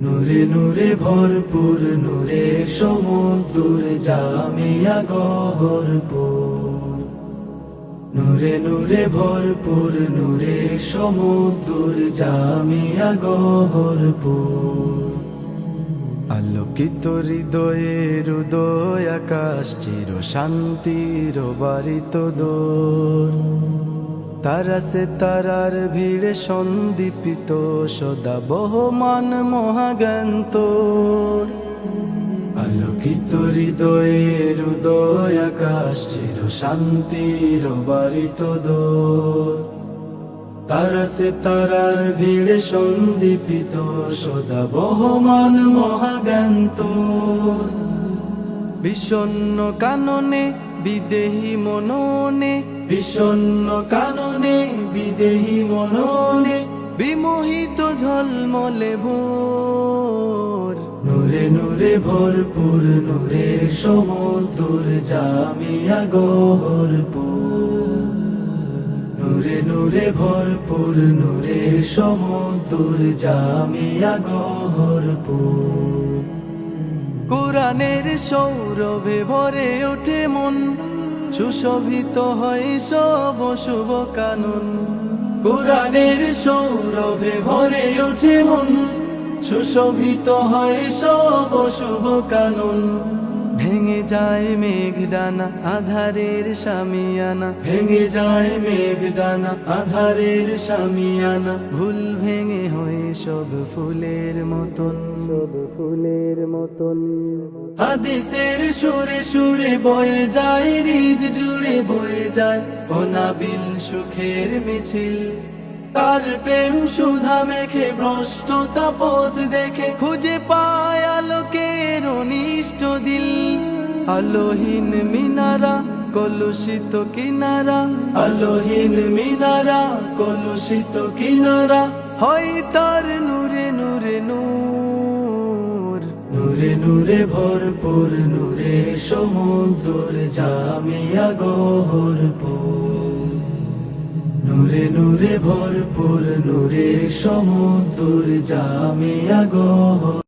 নূরে নূরে ভরপুর নূরের সমুদ্র জামিয়া গহরপুর। নূরে নূরে ভরপুর নূরের সমুদ্র জামিয়া গহরপুর। আলোকিত হৃদয়ের উদয় আকাশ চির শান্তির বাড়িত দোর। তারা সে তারার ভিড়ে সন্দীপিত সদা বহমান মহাজ্ঞান তোর। আলোকিত হৃদয়ের উদয় আকাশ চির শান্তির বাড়িত দোর। তারা সে তারার ভিড়ে সন্দীপিত সদা বহমান মহাজ্ঞান তোর। বিষণ্ণ কাননে বিদেহী মননে, বিষণ্ণ কাননে বিদেহী মননে, বিমোহিত ঝলমলে ভোর। নূরে নূরে ভরপুর নূরের সমুদ্র জামিয়া গহরপুর। নূরে নূরে ভরপুর নূরের সমুদ্র জামিয়া গহরপুর। কোরআনের সৌরভে ভরে ওঠে মন, সুশোভিত হয় সব শুভ কানন। কোরআনের সৌরভে ভরে ওঠে মন, সুশোভিত হয় সব শুভ কানন। ভেঙে যায় মেঘডানা আধারের শামিয়ানা, ভেঙে যায় মেঘডানা আধারের শামিয়ানা। ভুল ভেঙে হয় সব ফুলের মতন, সব ফুলের মতন। হাদিসের সুরে সুরে বয়ে যায় হৃদ জুড়ে বয়ে যায় অনাবিল সুখের মিছিল। তার প্রেম সুধা মেখে ভ্রষ্টতা পথ দেখে খুঁজে পায় আলোকের অনিষ্ট দিল। আলোহীন মিনারা কলুষিত কিনারা, আলোহীন মিনারা কলুষিত কিনারা, হয় তার নূরে নূরে নূর। নূরে নূরে ভরপুর নূরের সমুদ্র জামিয়া গহরপুর। নূরে নূরে ভরপুর নূরের সমুদ্র জামিয়া গহরপুর।